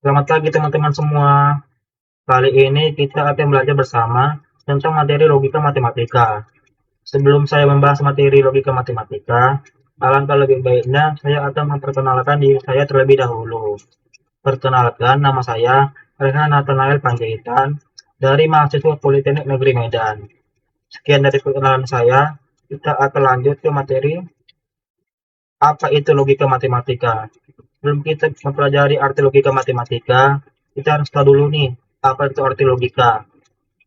Selamat pagi teman-teman semua. Kali ini kita akan belajar bersama tentang materi logika matematika. Sebelum saya membahas materi logika matematika, alangkah lebih baiknya saya akan memperkenalkan diri saya terlebih dahulu. Perkenalkan, nama saya Rehan Nathanael Panjaitan dari mahasiswa Politeknik Negeri Medan. Sekian dari perkenalan saya, kita akan lanjut ke materi apa itu logika matematika. Sebelum kita mempelajari arti logika matematika, kita harus tahu dulu nih, apa itu arti logika.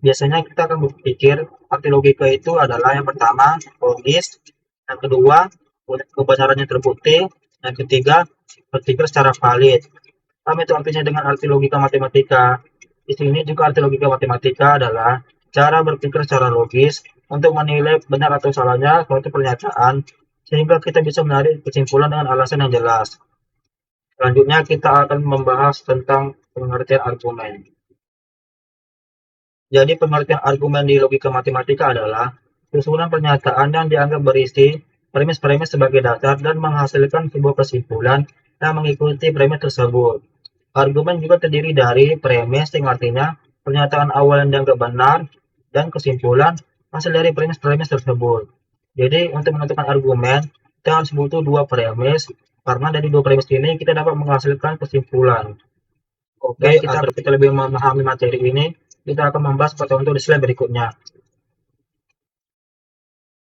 Biasanya kita akan berpikir arti logika itu adalah yang pertama, logis, yang kedua, kebenarannya terbukti, yang ketiga, berpikir secara valid. Apa itu artinya dengan arti logika matematika? Di sini juga arti logika matematika adalah cara berpikir secara logis untuk menilai benar atau salahnya suatu pernyataan sehingga kita bisa menarik kesimpulan dengan alasan yang jelas. Selanjutnya kita akan membahas tentang pengertian argumen. Jadi pengertian argumen di logika matematika adalah susunan pernyataan yang dianggap berisi premis-premis sebagai dasar dan menghasilkan sebuah kesimpulan yang mengikuti premis tersebut. Argumen juga terdiri dari premis yang artinya pernyataan awal yang dianggap benar dan kesimpulan hasil dari premis-premis tersebut. Jadi untuk menentukan argumen kita harus butuh dua premis karena dari dua premis ini kita dapat menghasilkan kesimpulan. Oke, agar kita lebih memahami materi ini, kita akan membahas contoh di slide berikutnya.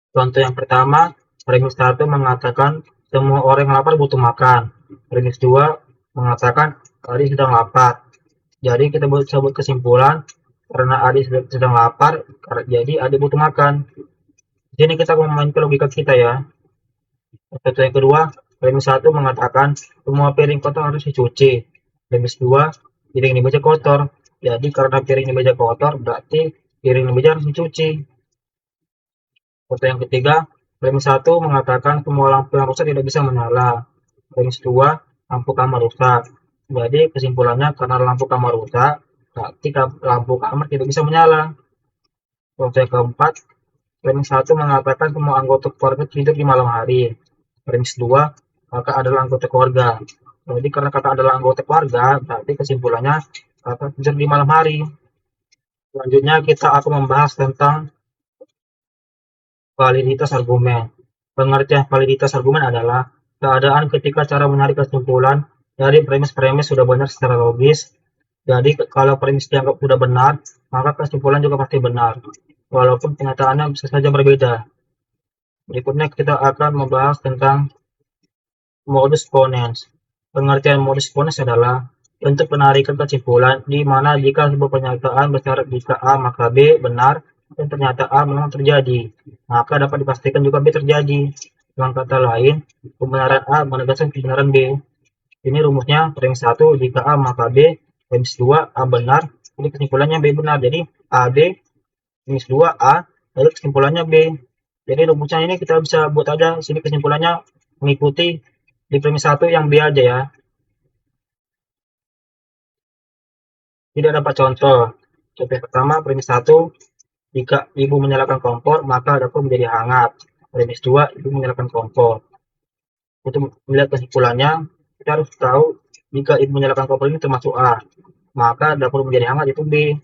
Contoh yang pertama, premis 1 mengatakan semua orang yang lapar butuh makan. Premis 2 mengatakan Adi sedang lapar. Jadi kita bisa buat kesimpulan karena Adi sedang lapar, jadi Adi butuh makan. Di sini kita memainkan logika kita ya. Contoh yang kedua, premis 1 mengatakan semua piring kotor harus dicuci. Premis 2, piring di meja kotor. Jadi karena piring di meja kotor, berarti piring di meja harus dicuci. Contoh yang ketiga, premis 1 mengatakan semua lampu yang rusak tidak bisa menyala. Premis 2, lampu kamar rusak. Jadi kesimpulannya karena lampu kamar rusak, berarti lampu kamar tidak bisa menyala. Contoh yang keempat, premis 1 mengatakan semua anggota keluarga tidur di malam hari. Premis 2, kakak adalah anggota keluarga. Jadi karena kakak adalah anggota keluarga, berarti kesimpulannya kakak tidur di malam hari. Selanjutnya kita akan membahas tentang validitas argumen. Pengertian validitas argumen adalah keadaan ketika cara menarik kesimpulan dari premis-premis sudah benar secara logis. Jadi kalau premis dianggap sudah benar, maka kesimpulan juga pasti benar. Walaupun kenyataannya bisa saja berbeda. Berikutnya kita akan membahas tentang modus ponens. Pengertian modus ponens adalah bentuk penarikan kesimpulan di mana jika sebuah pernyataan bersyarat jika A maka B benar dan ternyata A memang terjadi, maka dapat dipastikan juga B terjadi. Dengan kata lain, kebenaran A menegaskan kebenaran B. Ini rumusnya premis 1 jika A maka B, premis 2 A benar, jadi kesimpulannya B benar. Jadi A B, premis 2 A, lalu kesimpulannya B. Jadi rumusnya ini kita bisa buat aja, sini kesimpulannya mengikuti di premis 1 yang B aja ya. Tidak dapat contoh. Contoh pertama, premis 1, jika ibu menyalakan kompor, maka dapur menjadi hangat. Premis 2, ibu menyalakan kompor. Untuk melihat kesimpulannya, kita harus tahu jika ibu menyalakan kompor ini termasuk A, maka dapur menjadi hangat itu B.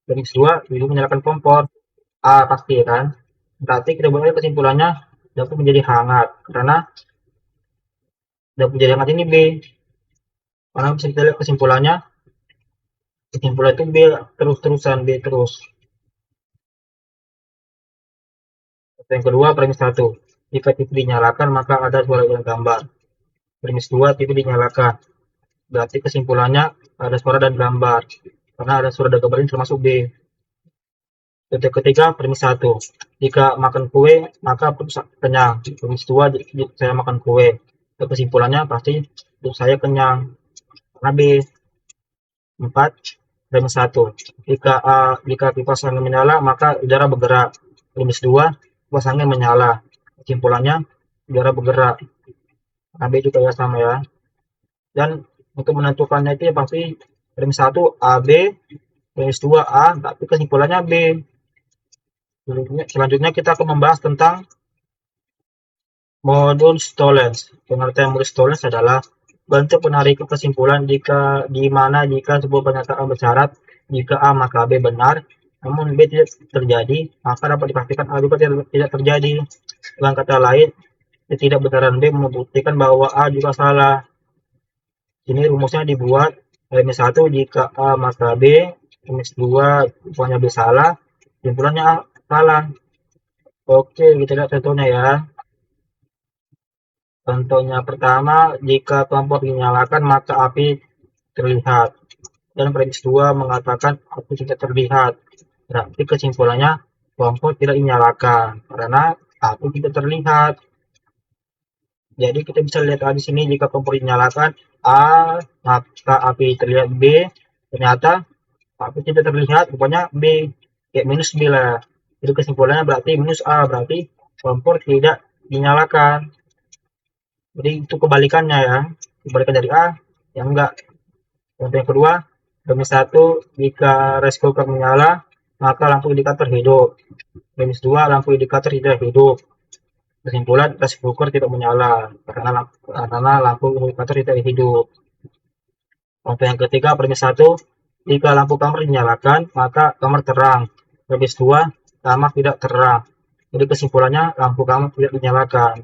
Premis 2, ibu menyalakan kompor. A pasti ya kan? Berarti kita buat kesimpulannya dapur menjadi hangat, karena dapur menjadi hangat ini B. Karena bisa kita lihat kesimpulannya, kesimpulan itu B terus-terusan, B terus. Yang kedua, premis 1. Jika TV dinyalakan, maka ada suara dan gambar. Premis 2, TV dinyalakan. Berarti kesimpulannya ada suara dan gambar. Karena ada suara dan gambar ini termasuk B. Contoh ketiga, premis 1. Jika makan kue, maka perut kenyang. Premis 2, jika saya makan kue. Kesimpulannya pasti perut saya kenyang. Karena B. 4, premis 1. Jika kipas angin menyala, maka udara bergerak. Premis 2, kipas angin menyala. Kesimpulannya udara bergerak. AB juga ya sama ya. Dan untuk menentukannya itu ya pasti premis 1 AB, premis 2 A, tapi kesimpulannya B. Selanjutnya kita akan membahas tentang modus tollens. Pengertian modus tollens adalah Bentuk menarik kesimpulan di mana jika sebuah pernyataan bersyarat jika A maka B benar, namun B tidak terjadi, maka dapat dipastikan A juga tidak terjadi. Dengan kata lain, ketidakbenaran B membuktikan bahwa A juga salah. Ini rumusnya dibuat premis 1 jika A maka B, premis 2 pokoknya B salah, kesimpulannya A salah. Oke, kita lihat contohnya ya. Contohnya pertama, jika kompor dinyalakan maka api terlihat. Dan premis 2 mengatakan api tidak terlihat. Berarti kesimpulannya kompor tidak dinyalakan karena api tidak terlihat. Jadi kita bisa lihat di sini jika kompor dinyalakan A maka api terlihat B, ternyata api tidak terlihat rupanya B, kayak minus B lah. Jadi kesimpulannya berarti minus A, berarti kompor tidak dinyalakan. Jadi itu kebalikannya ya, kebalikan dari A yang enggak. Contoh yang kedua, premis 1 jika rice cooker menyala maka lampu indikator hidup. Premis 2 lampu indikator tidak hidup. Kesimpulan rice cooker tidak menyala karena lampu indikator tidak hidup. Contoh yang ketiga, premis 1 jika lampu kamar dinyalakan maka kamar terang. Premis 2 kamar tidak terang. Jadi kesimpulannya lampu kamar tidak dinyalakan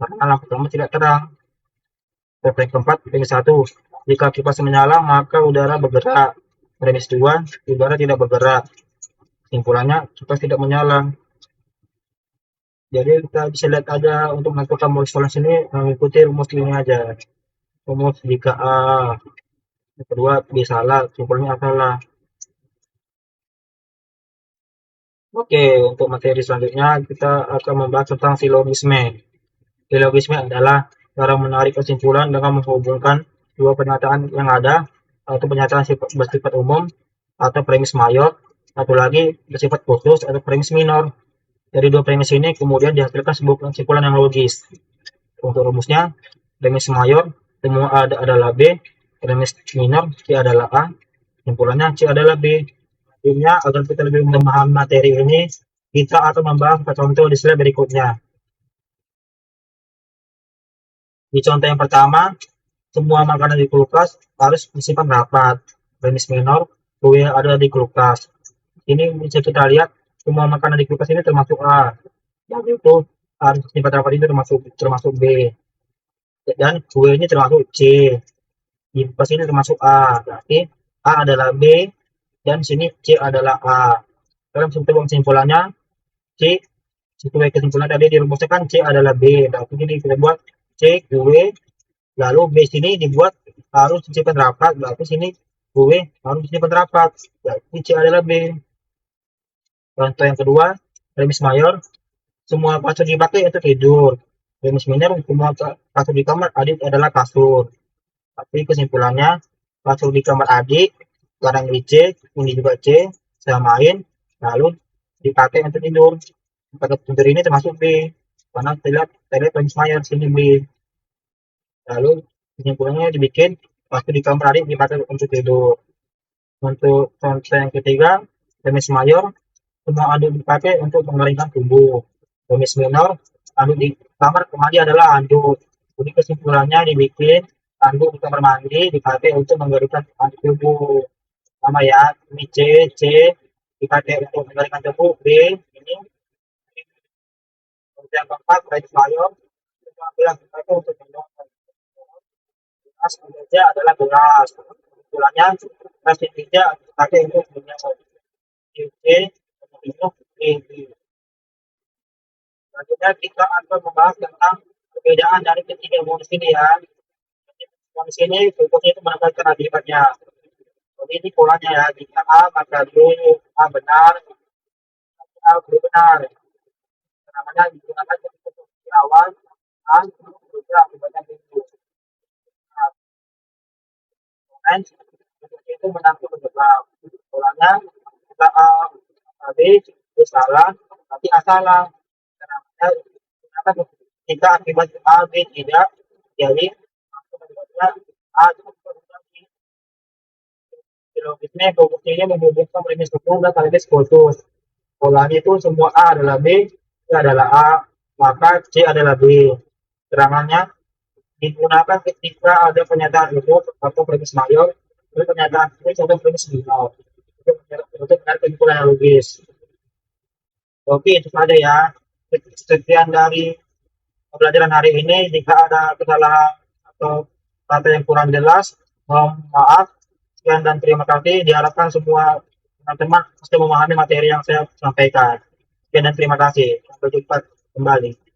karena lampu kamar tidak terang. Contoh yang keempat, premis 1 jika kipas menyala maka udara bergerak. Premis 2 udara tidak bergerak. Kesimpulannya kipas tidak menyala. Jadi kita bisa lihat aja untuk menentukan modulus ini mengikuti rumus ini aja. Rumus jika A, yang kedua B salah, kesimpulannya A salah. Oke, untuk materi selanjutnya kita akan membahas tentang silogisme. Silogisme adalah cara menarik kesimpulan dengan menghubungkan dua pernyataan yang ada, atau pernyataan bersifat umum atau premis mayor, satu lagi bersifat khusus atau premis minor. Dari dua premis ini kemudian dihasilkan sebuah kesimpulan yang logis. Untuk rumusnya, premis mayor semua A adalah B, premis minor C adalah A, kesimpulannya C adalah B. Intinya agar kita lebih memahami materi ini, kita akan membahas contoh di slide berikutnya. Di contoh yang pertama, semua makanan di kulkas harus disimpan rapat. Premis minor, kue ada di kulkas. Ini bisa kita lihat semua makanan di kulkas ini termasuk A. Yang itu harus disimpan rapat itu termasuk B. Dan kue ini termasuk C. Di kulkas ini termasuk A. Berarti A adalah B dan sini C adalah A. Dalam kesimpulannya C sesuai kesimpulan tadi dirumuskan kan C adalah B. Berarti ini kita buat C kue, lalu B sini dibuat harus disimpan rapat, berarti sini kue harus disimpan rapat, berarti C adalah B. Contoh yang kedua, premis mayor semua kasur dipakai untuk tidur. Premis minor semua kasur di kamar adik adalah kasur. Tapi kesimpulannya kasur di kamar adik barang ini C, ini juga C, samain lalu dipakai untuk tidur. Pakai tidur ini termasuk B karena terlihat premis mayor sini B. Lalu kesimpulannya dibikin waktu di kamar adik dipakai untuk tidur. Untuk contoh yang ketiga, premis mayor semua anduk dipakai untuk mengeringkan tubuh. Premis minor anduk di kamar mandi adalah anduk. Jadi kesimpulannya dibikin anduk di kamar mandi dipakai untuk mengeringkan tubuh. Sama ya, ini C dipakai untuk mengeringkan tubuh, B ini yang keempat premis mayor semua bilang dipakai untuk mengeringkan gelas meja adalah gelas. Kesimpulannya gelas dan meja dipakai untuk minum. C minum B. Selanjutnya kita akan membahas tentang perbedaan dari ketiga modus ini ya. Modus ini fokusnya itu menekankan akibatnya. Jadi ini polanya ya. Jika A maka B, A benar, A B benar. Namanya digunakan untuk di awal A juga akibatnya itu. Dan itu menantu penyebab. Polanya jika A B itu salah, tapi A salah. Kenapa jika akibat A B tidak, jadi akibatnya A logisnya fokusnya menghubungkan premis umum dan premis khusus. Polanya itu semua A adalah B, C adalah A, maka C adalah B. Terangannya digunakan ketika ada pernyataan hukum atau premis mayor, lalu pernyataan ini atau premis minor. Untuk mencari kesimpulan yang logis. Oke, itu saja ya. Sekian dari pembelajaran hari ini. Jika ada kesalahan atau kata yang kurang jelas, mohon maaf. Sekian dan terima kasih. Diharapkan semua teman-teman pasti memahami materi yang saya sampaikan. Sekian dan terima kasih. Sampai jumpa kembali.